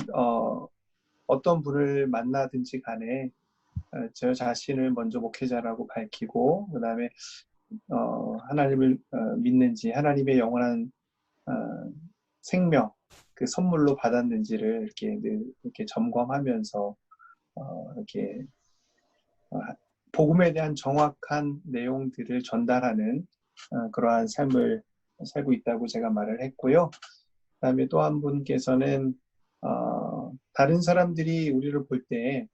어떤 분을 만나든지 간에 저 자신을 먼저 목회자라고 밝히고 그 다음에 하나님을 믿는지 하나님의 영원한 생명 그 선물로 받았는지를 이렇게 늘 이렇게 점검하면서 이렇게 복음에 대한 정확한 내용들을 전달하는 그러한 삶을 살고 있다고 제가 말을 했고요. 그다음에 또 한 분께서는 다른 사람들이 우리를 볼 때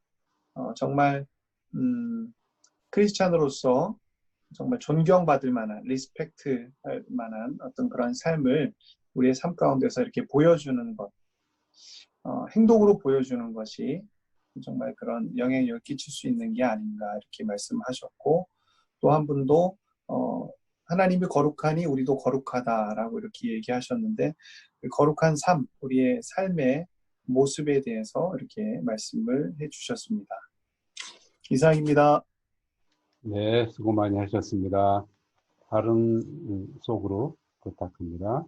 정말 크리스찬으로서 정말 존경받을 만한, 리스펙트 할 만한 어떤 그런 삶을 우리의 삶 가운데서 이렇게 보여주는 것, 행동으로 보여주는 것이 정말 그런 영향력을 끼칠 수 있는 게 아닌가 이렇게 말씀하셨고, 또 한 분도 하나님이 거룩하니 우리도 거룩하다라고 이렇게 얘기하셨는데, 그 거룩한 삶, 우리의 삶의 모습에 대해서 이렇게 말씀을 해주셨습니다. 이상입니다. 네, 수고 많이 하셨습니다. 다른 소그룹 부탁합니다.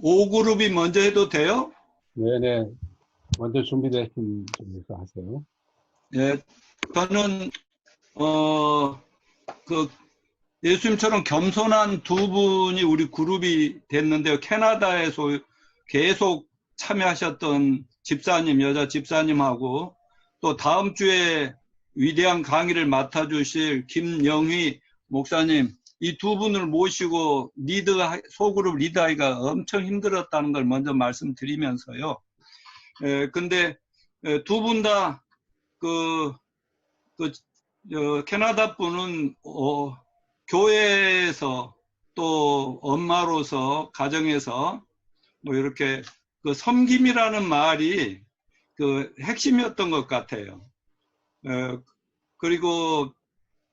O그룹이 먼저 해도 돼요? 네네, 먼저 준비되신 분에서 하세요. 예, 저는 예수님처럼 겸손한 두 분이 우리 그룹이 됐는데요. 캐나다에서 계속 참여하셨던 집사님, 여자 집사님하고 또 다음 주에 위대한 강의를 맡아주실 김영희 목사님, 이 두 분을 모시고 소그룹 리드하기가 엄청 힘들었다는 걸 먼저 말씀드리면서요. 근데 두 분 다 캐나다 분은 교회에서 또 엄마로서 가정에서 뭐 이렇게 그 섬김이라는 말이 그 핵심이었던 것 같아요. 그리고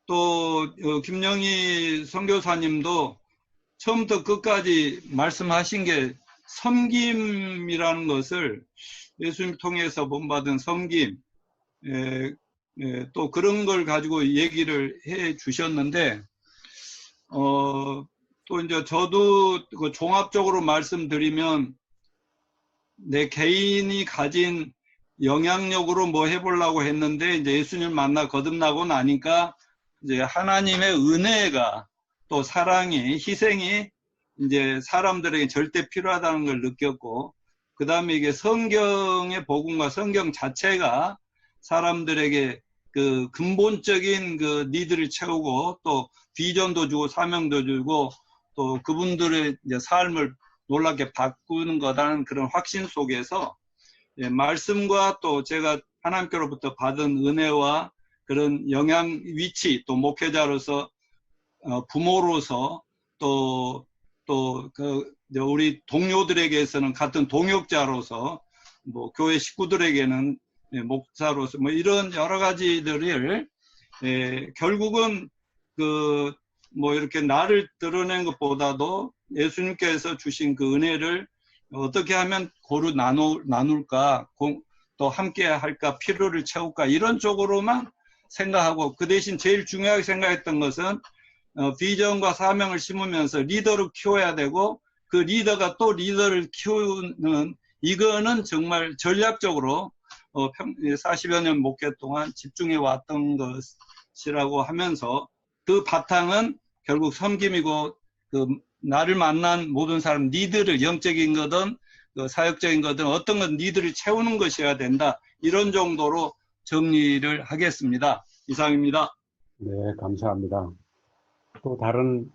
또 김영희 선교사님도 처음부터 끝까지 말씀하신 게 섬김이라는 것을 예수님 통해서 본받은 섬김, 또 그런 걸 가지고 얘기를 해 주셨는데, 또 이제 저도 그 종합적으로 말씀드리면 내 개인이 가진 영향력으로 뭐 해보려고 했는데 이제 예수님 만나 거듭나고 나니까 이제 하나님의 은혜가 또 사랑이, 희생이 이제 사람들에게 절대 필요하다는 걸 느꼈고, 그 다음에 이게 성경의 복음과 성경 자체가 사람들에게 그 근본적인 그 니드를 채우고 또 비전도 주고 사명도 주고 또 그분들의 이제 삶을 놀랍게 바꾸는 거라는 그런 확신 속에서 말씀과 또 제가 하나님께로부터 받은 은혜와 그런 영향 위치, 또 목회자로서 부모로서 또 우리 동료들에게서는 같은 동역자로서 뭐 교회 식구들에게는 목사로서 뭐 이런 여러 가지들을 결국은 뭐 이렇게 나를 드러낸 것보다도 예수님께서 주신 그 은혜를 어떻게 하면 고루 나눌까, 또 함께 할까, 필요를 채울까, 이런 쪽으로만 생각하고, 그 대신 제일 중요하게 생각했던 것은 비전과 사명을 심으면서 리더를 키워야 되고, 그 리더가 또 리더를 키우는, 이거는 정말 전략적으로 40여 년 목회 동안 집중해 왔던 것이라고 하면서, 그 바탕은 결국 섬김이고, 나를 만난 모든 사람 니드를, 영적인 거든 사역적인 거든 어떤 건 니드를 채우는 것이어야 된다, 이런 정도로 정리를 하겠습니다. 이상입니다. 네, 감사합니다. 또 다른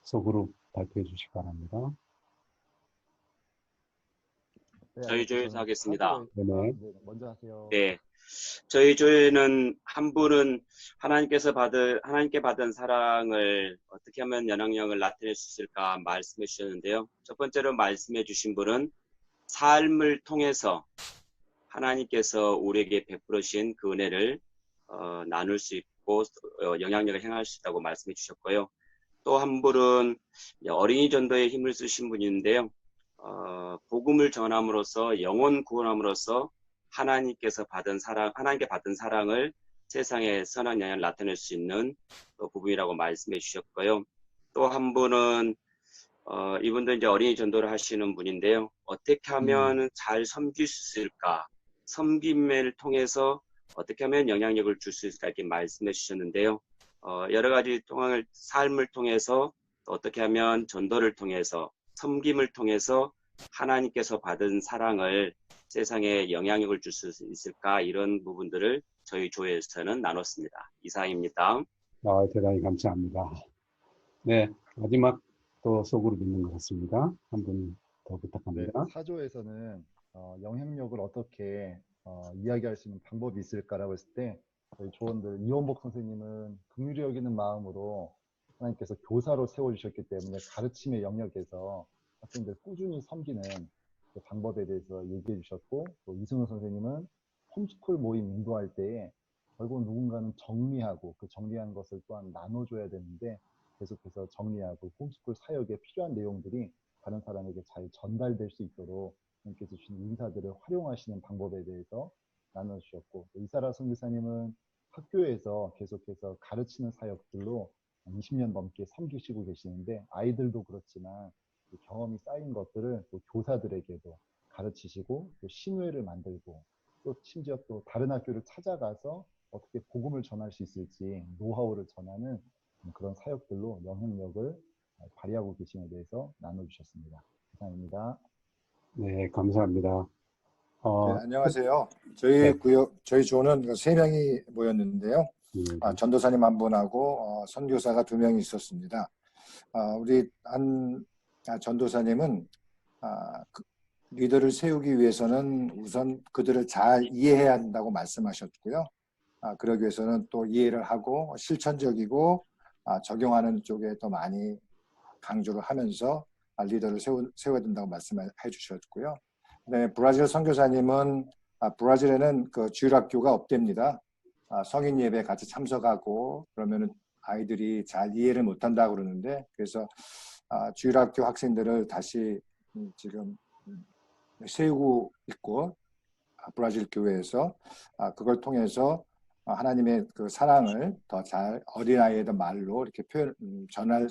소그룹 발표해 주시기 바랍니다. 저희 조에서 하겠습니다. 네네. 먼저 하세요. 네. 저희 조에는 한 분은 하나님께 받은 사랑을 어떻게 하면 영향력을 나타낼 수 있을까 말씀해 주셨는데요. 첫 번째로 말씀해 주신 분은 삶을 통해서 하나님께서 우리에게 베풀으신 그 은혜를 나눌 수 있고 영향력을 행할 수 있다고 말씀해 주셨고요. 또 한 분은 어린이 전도에 힘을 쓰신 분인데요. 복음을 전함으로써 영혼 구원함으로써 하나님께 받은 사랑을 세상에 선한 영향을 나타낼 수 있는 부분이라고 말씀해 주셨고요. 또 한 분은 이분도 이제 어린이 전도를 하시는 분인데요. 어떻게 하면 잘 섬길 수 있을까? 섬김을 통해서 어떻게 하면 영향력을 줄 수 있을까? 이렇게 말씀해 주셨는데요. 여러 가지 삶을 통해서 어떻게 하면 전도를 통해서 섬김을 통해서 하나님께서 받은 사랑을 세상에 영향력을 줄 수 있을까? 이런 부분들을 저희 조회에서는 나눴습니다. 이상입니다. 대단히 감사합니다. 네, 마지막 또 소그룹 있는 것 같습니다. 한 분 더 네, 부탁합니다. 사조에서는 영향력을 어떻게 이야기할 수 있는 방법이 있을까라고 했을 때 저희 조원들 이원복 선생님은 긍휼히 여기는 마음으로 하나님께서 교사로 세워주셨기 때문에 가르침의 영역에서 학생들 꾸준히 섬기는 그 방법에 대해서 얘기해 주셨고, 또 이승훈 선생님은 홈스쿨 모임 인도할 때에 결국 누군가는 정리하고 그 정리한 것을 또한 나눠줘야 되는데 계속해서 정리하고 홈스쿨 사역에 필요한 내용들이 다른 사람에게 잘 전달될 수 있도록 하나님께서 주신 인사들을 활용하시는 방법에 대해서 나눠주셨고, 이사라 선교사님은 학교에서 계속해서 가르치는 사역들로 20년 넘게 섬기시고 계시는데 아이들도 그렇지만 경험이 쌓인 것들을 또 교사들에게도 가르치시고 또 신뢰를 만들고 또 심지어 또 다른 학교를 찾아가서 어떻게 복음을 전할 수 있을지 노하우를 전하는 그런 사역들로 영향력을 발휘하고 계심에 대해서 나눠주셨습니다. 이상입니다. 네, 감사합니다. 네, 안녕하세요. 네. 저희 조는 3명이 모였는데요. 전도사님 1분하고 선교사가 2명이 있었습니다. 우리 전도사님은 리더를 세우기 위해서는 우선 그들을 잘 이해해야 한다고 말씀하셨고요. 그러기 위해서는 또 이해를 하고 실천적이고 적용하는 쪽에 더 많이 강조를 하면서 리더를 세워야 된다고 말씀해 주셨고요. 그다음에 브라질 선교사님은 브라질에는 그 주일학교가 없답니다. 성인 예배 같이 참석하고 그러면은 아이들이 잘 이해를 못한다 그러는데, 그래서 주일학교 학생들을 다시 지금 세우고 있고 브라질 교회에서 그걸 통해서 하나님의 그 사랑을 더 잘 어린아이의 말로 이렇게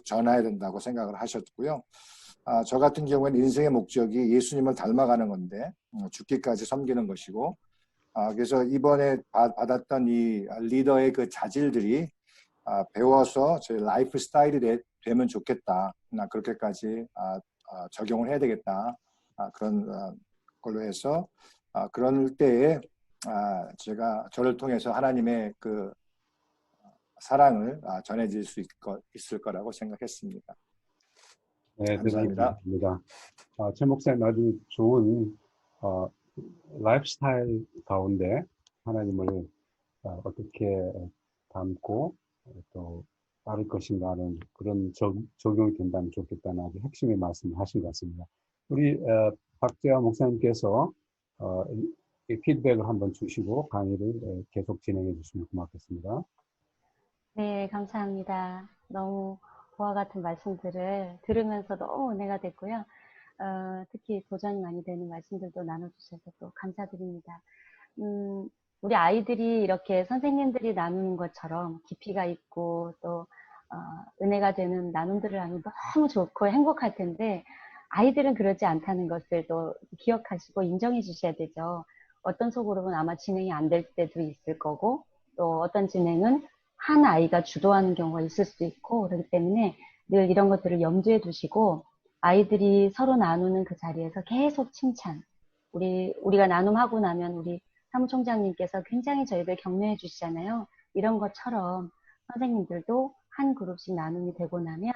전해야 된다고 생각을 하셨고요. 저 같은 경우에는 인생의 목적이 예수님을 닮아가는 건데 죽기까지 섬기는 것이고, 그래서 이번에 받았던 이 리더의 그 자질들이 배워서 저희 라이프 스타일이 되면 좋겠다. 그렇게까지 적용을 해야 되겠다. 그런 걸로 해서 그런 때에 저를 통해서 하나님의 그 사랑을 전해질 수 있을 거라고 생각했습니다. 네, 감사합니다. 대단히 감사합니다. 최 목사님 아주 좋은 라이프스타일 가운데 하나님을 어떻게 담고 또 따를 것인가는 그런 적용이 된다면 좋겠다는 아주 핵심의 말씀을 하신 것 같습니다. 우리 박재화 목사님께서 피드백을 한번 주시고 강의를 계속 진행해 주시면 고맙겠습니다. 네, 감사합니다. 너무 보와 같은 말씀들을 들으면서 너무 은혜가 됐고요. 특히 도전이 많이 되는 말씀들도 나눠주셔서 또 감사드립니다. 우리 아이들이 이렇게 선생님들이 나누는 것처럼 깊이가 있고 또 은혜가 되는 나눔들을 하면 너무 좋고 행복할 텐데, 아이들은 그러지 않다는 것을 또 기억하시고 인정해 주셔야 되죠. 어떤 속으로는 아마 진행이 안 될 때도 있을 거고, 또 어떤 진행은 한 아이가 주도하는 경우가 있을 수도 있고, 그렇기 때문에 늘 이런 것들을 염두에 두시고 아이들이 서로 나누는 그 자리에서 계속 칭찬, 우리가 나눔하고 나면 우리 사무총장님께서 굉장히 저희들 격려해 주시잖아요. 이런 것처럼 선생님들도 한 그룹씩 나눔이 되고 나면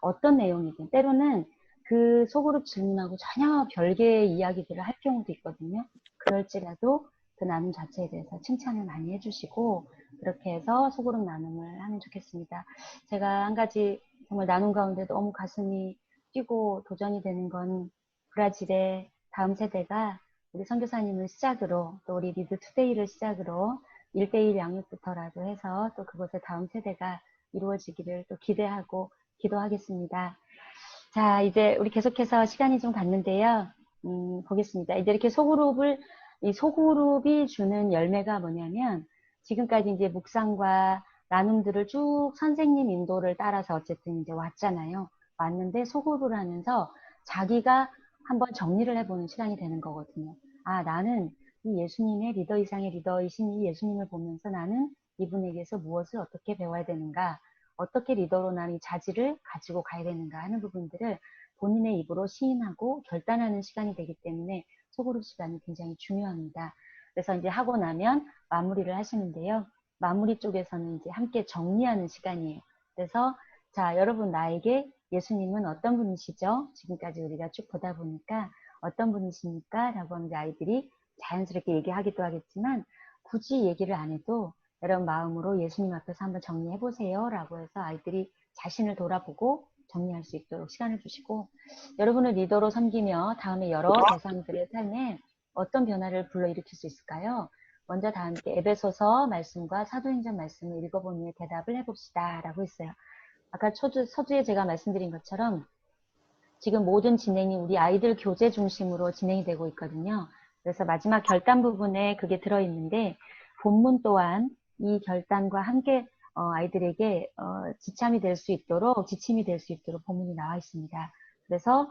어떤 내용이든 때로는 그 소그룹 질문하고 전혀 별개의 이야기들을 할 경우도 있거든요. 그럴지라도 그 나눔 자체에 대해서 칭찬을 많이 해주시고 그렇게 해서 소그룹 나눔을 하면 좋겠습니다. 제가 한 가지 정말 나눔 가운데 너무 가슴이 뛰고 도전이 되는 건 브라질의 다음 세대가 우리 선교사님을 시작으로 또 우리 리드 투데이를 시작으로 1대1 양육부터라도 해서 또 그곳의 다음 세대가 이루어지기를 또 기대하고 기도하겠습니다. 자, 이제 우리 계속해서 시간이 좀 갔는데요. 보겠습니다. 이제 이렇게 이 소그룹이 주는 열매가 뭐냐면, 지금까지 이제 묵상과 나눔들을 쭉 선생님 인도를 따라서 어쨌든 이제 왔잖아요. 왔는데 소그룹을 하면서 자기가 한번 정리를 해보는 시간이 되는 거거든요. 아, 나는 이 예수님의 리더 이상의 리더이신 이 예수님을 보면서 나는 이분에게서 무엇을 어떻게 배워야 되는가, 어떻게 리더로 난 이 자질을 가지고 가야 되는가 하는 부분들을 본인의 입으로 시인하고 결단하는 시간이 되기 때문에 소그룹 시간이 굉장히 중요합니다. 그래서 이제 하고 나면 마무리를 하시는데요. 마무리 쪽에서는 이제 함께 정리하는 시간이에요. 그래서 자, 여러분, 나에게 예수님은 어떤 분이시죠? 지금까지 우리가 쭉 보다 보니까 어떤 분이십니까? 라고 하면 이제 아이들이 자연스럽게 얘기하기도 하겠지만 굳이 얘기를 안 해도 여러분 마음으로 예수님 앞에서 한번 정리해 보세요 라고 해서 아이들이 자신을 돌아보고 정리할 수 있도록 시간을 주시고, 여러분을 리더로 섬기며 다음에 여러 대상들의 삶에 어떤 변화를 불러일으킬 수 있을까요? 먼저 다 함께 에베소서 말씀과 사도행전 말씀을 읽어본 후에 대답을 해봅시다 라고 했어요. 아까 서두에 제가 말씀드린 것처럼 지금 모든 진행이 우리 아이들 교재 중심으로 진행이 되고 있거든요. 그래서 마지막 결단 부분에 그게 들어있는데, 본문 또한 이 결단과 함께 아이들에게 지침이 될 수 있도록 본문이 나와 있습니다. 그래서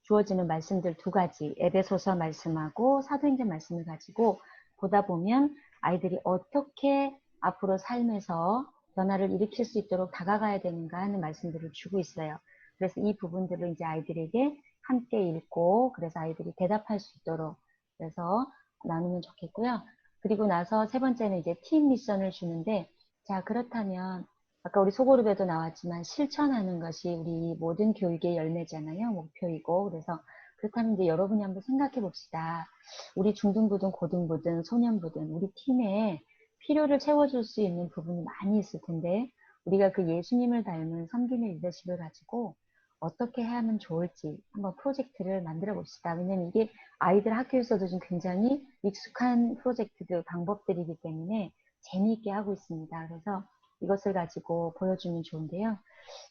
주어지는 말씀들 두 가지, 에베소서 말씀하고 사도행전 말씀을 가지고 보다 보면 아이들이 어떻게 앞으로 삶에서 변화를 일으킬 수 있도록 다가가야 되는가 하는 말씀들을 주고 있어요. 그래서 이 부분들을 이제 아이들에게 함께 읽고, 그래서 아이들이 대답할 수 있도록 그래서 나누면 좋겠고요. 그리고 나서 세 번째는 이제 팀 미션을 주는데, 자, 그렇다면 아까 우리 소그룹에도 나왔지만 실천하는 것이 우리 모든 교육의 열매잖아요. 목표이고. 그래서 그렇다면 이제 여러분이 한번 생각해 봅시다. 우리 중등부든 고등부든 소년부든 우리 팀에 필요를 채워줄 수 있는 부분이 많이 있을 텐데, 우리가 그 예수님을 닮은 섬김의 리더십을 가지고 어떻게 하면 좋을지 한번 프로젝트를 만들어 봅시다. 왜냐면 이게 아이들 학교에서도 좀 굉장히 익숙한 프로젝트들, 방법들이기 때문에 재미있게 하고 있습니다. 그래서 이것을 가지고 보여주면 좋은데요.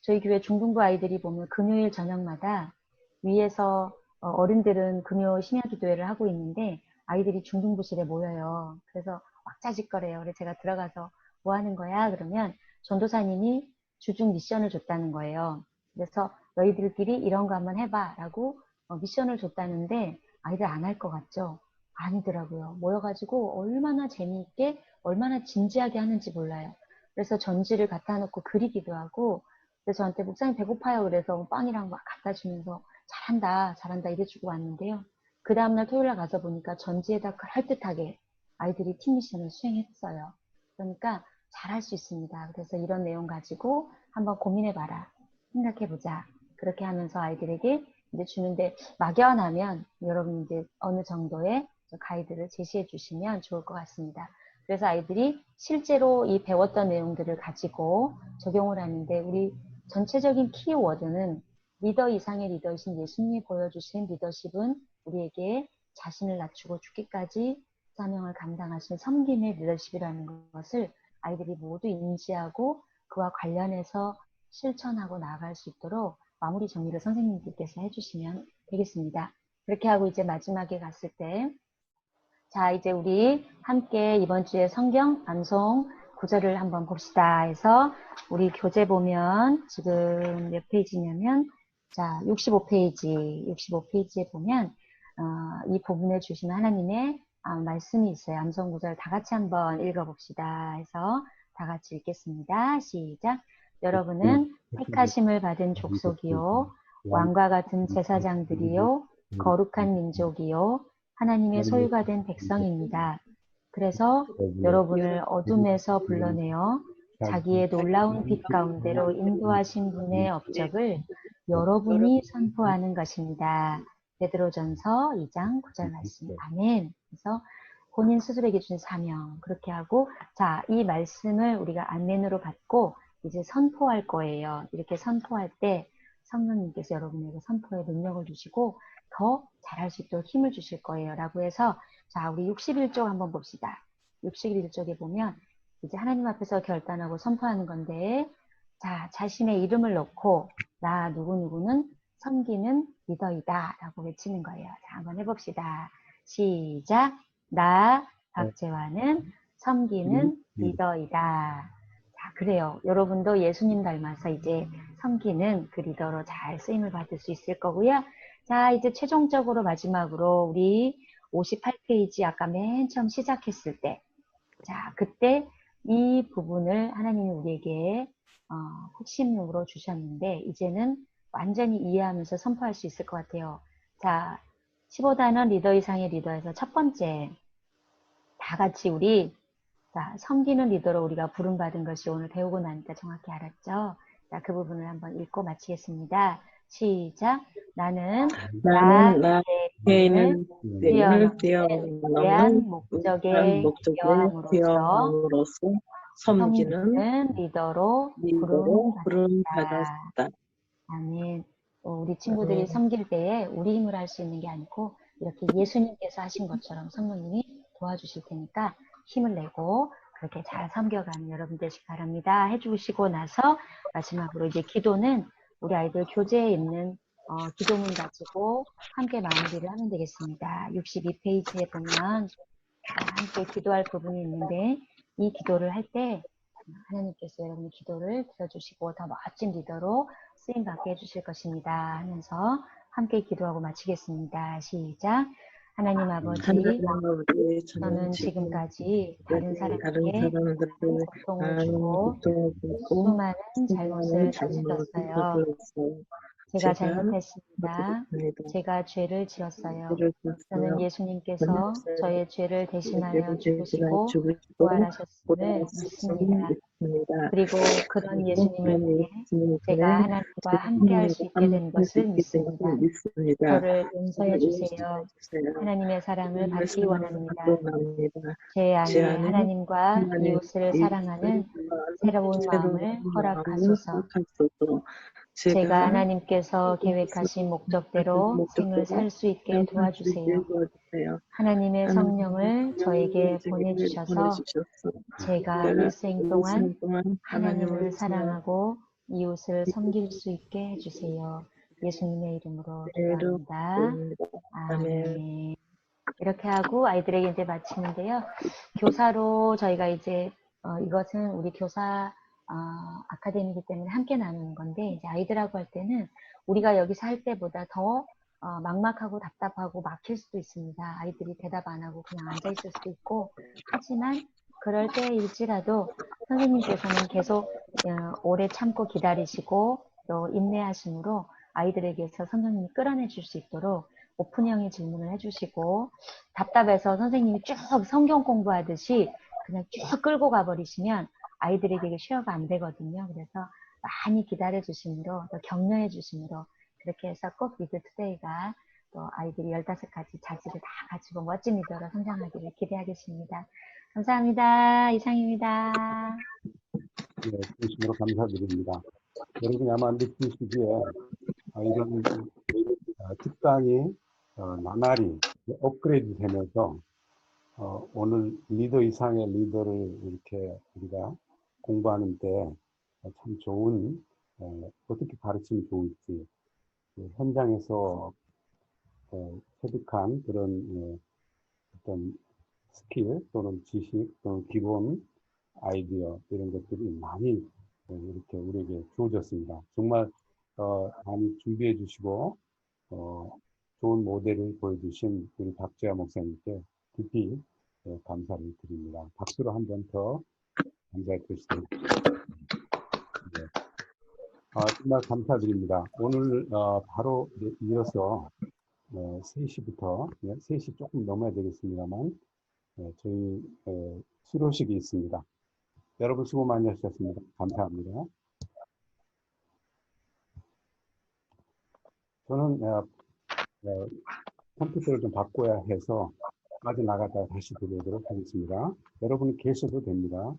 저희 교회 중등부 아이들이 보면 금요일 저녁마다 위에서 어른들은 금요 심야기도회를 하고 있는데 아이들이 중등부실에 모여요. 그래서 왁자지껄해요. 그래서 제가 들어가서 뭐 하는 거야? 그러면 전도사님이 주중 미션을 줬다는 거예요. 그래서 너희들끼리 이런 거 한번 해봐 라고 미션을 줬다는데 아이들 안 할 것 같죠? 아니더라고요. 모여가지고 얼마나 재미있게 얼마나 진지하게 하는지 몰라요. 그래서 전지를 갖다 놓고 그리기도 하고, 그래서 저한테 목사님 배고파요 그래서 빵이랑 막 갖다 주면서 잘한다 이래주고 왔는데요. 그 다음날 토요일날 가서 보니까 전지에다 그럴듯하게 아이들이 팀 미션을 수행했어요. 그러니까 잘할 수 있습니다. 그래서 이런 내용 가지고 한번 고민해봐라, 생각해보자. 그렇게 하면서 아이들에게 이제 주는데 막연하면 여러분 이제 어느 정도의 가이드를 제시해 주시면 좋을 것 같습니다. 그래서 아이들이 실제로 이 배웠던 내용들을 가지고 적용을 하는데, 우리 전체적인 키워드는 리더 이상의 리더이신 예수님이 보여주신 리더십은 우리에게 자신을 낮추고 죽기까지 사명을 감당하신 섬김의 리더십이라는 것을 아이들이 모두 인지하고 그와 관련해서 실천하고 나아갈 수 있도록 마무리 정리를 선생님들께서 해주시면 되겠습니다. 그렇게 하고 이제 마지막에 갔을 때, 자, 이제 우리 함께 이번 주에 성경 방송 구절을 한번 봅시다 해서 우리 교재 보면 지금 몇 페이지냐면, 자, 65페이지에 보면 이 부분에 주신 하나님의 말씀이 있어요. 암송 구절 다 같이 한번 읽어봅시다 해서 다 같이 읽겠습니다. 시작. 여러분은 택하심을 받은 족속이요, 왕과 같은 제사장들이요, 거룩한 민족이요, 하나님의 소유가 된 백성입니다. 그래서 여러분을 어둠에서 불러내어 자기의 놀라운 빛 가운데로 인도하신 분의 업적을 여러분이 선포하는 것입니다. 베드로전서 2장 9절 말씀. 아멘. 그래서 본인 스스로에게 주신 사명, 그렇게 하고, 자, 이 말씀을 우리가 안면으로 받고 이제 선포할 거예요. 이렇게 선포할 때 성령님께서 여러분에게 선포의 능력을 주시고 더 잘할 수 있도록 힘을 주실 거예요. 라고 해서, 자, 우리 61쪽 한번 봅시다. 61 쪽에 보면 이제 하나님 앞에서 결단하고 선포하는 건데, 자, 자신의 이름을 넣고 나 누구누구는 섬기는 리더이다 라고 외치는 거예요. 자, 한번 해봅시다. 시작. 나 박재환은 섬기는 리더이다. 자, 그래요. 여러분도 예수님 닮아서 이제 섬기는 그 리더로 잘 쓰임을 받을 수 있을 거고요. 자, 이제 최종적으로 마지막으로 우리 58페이지 아까 맨 처음 시작했을 때, 자, 그때 이 부분을 하나님이 우리에게 핵심으로 주셨는데, 이제는 완전히 이해하면서 선포할 수 있을 것 같아요. 자, 15단원 리더 이상의 리더에서 첫 번째, 다 같이 우리 자, 섬기는 리더로 우리가 부름받은 것이 오늘 배우고 나니까 정확히 알았죠? 자, 그 부분을 한번 읽고 마치겠습니다. 시작. 나는 나 개인을 뛰어넘는 목적의 기여함으로써 섬기는 리더로 부름받았다. 아멘. 우리 친구들이 섬길 때에 우리 힘을 할 수 있는 게 아니고 이렇게 예수님께서 하신 것처럼 성령님이 도와주실 테니까 힘을 내고 그렇게 잘 섬겨가는 여러분 되시기 바랍니다. 해주시고 나서 마지막으로 이제 기도는 우리 아이들 교재에 있는 기도문 가지고 함께 마무리를 하면 되겠습니다. 62페이지에 보면 함께 기도할 부분이 있는데 이 기도를 할 때 하나님께서 여러분의 기도를 들어주시고 더 멋진 리더로 쓰임받게 해주실 것입니다 하면서 함께 기도하고 마치겠습니다. 시작. 하나님 아버지, 저는 지금까지 다른 사람에게 고통을 주고 수많은 잘못을 저질렀어요. 제가 잘못했습니다. 제가 죄를 지었어요. 저는 예수님께서 저의 죄를 대신하여 죽으시고 부활하셨음을 믿습니다. 그리고 그런 예수님을 통해 제가 하나님과 함께 할 수 있게 된 것을 믿습니다. 저를 용서해 주세요. 하나님의 사랑을 받기 원합니다. 제 안에 하나님과 이웃을 사랑하는 새로운 마음을 허락하소서. 제가 하나님께서 계획하신 목적대로 생을 살 수 있게 도와주세요. 하나님의 성령을 저에게 보내주셔서 제가 일생 동안 하나님을 사랑하고 이웃을 섬길 수 있게 해주세요. 예수님의 이름으로 기도합니다. 아멘. 이렇게 하고 아이들에게 이제 마치는데요. 교사로 저희가 이제 이것은 우리 교사 아카데미이기 때문에 함께 나누는 건데 이제 아이들하고 할 때는 우리가 여기서 할 때보다 더 막막하고 답답하고 막힐 수도 있습니다. 아이들이 대답 안 하고 그냥 앉아 있을 수도 있고 하지만 그럴 때일지라도 선생님께서는 계속 오래 참고 기다리시고 또 인내하심으로 아이들에게서 선생님이 끌어내 줄 수 있도록 오픈형의 질문을 해주시고 답답해서 선생님이 쭉 성경 공부하듯이 그냥 쭉 끌고 가버리시면 아이들에게 쉐어가 안 되거든요. 그래서 많이 기다려 주심으로 또 격려해 주심으로 그렇게 해서 꼭 리드 투데이가 또 아이들이 15가지 자질을 다 가지고 멋진 리더로 성장하기를 기대하겠습니다. 감사합니다. 이상입니다. 네, 진심으로 감사드립니다. 여러분이 아마 느끼시기에 이런 특강이 나날이 업그레이드 되면서 오늘 리더 이상의 리더를 이렇게 우리가 공부하는데 참 좋은 어떻게 가르치면 좋을지 현장에서 체득한 그런 어떤 스킬 또는 지식 또는 기본 아이디어 이런 것들이 많이 이렇게 우리에게 주어졌습니다. 정말 많이 준비해 주시고 좋은 모델을 보여주신 우리 박재환 목사님께 깊이 감사를 드립니다. 박수로 한 번 더 감사의 뜻을 네. 정말 감사드립니다. 오늘 바로 이어서 3시부터 3시 조금 넘어야 되겠습니다만 저희 수료식이 있습니다. 여러분 수고 많이 하셨습니다. 감사합니다. 저는 컴퓨터를 좀 바꿔야 해서 빠져나갔다가 다시 들어오도록 하겠습니다. 여러분이 계셔도 됩니다.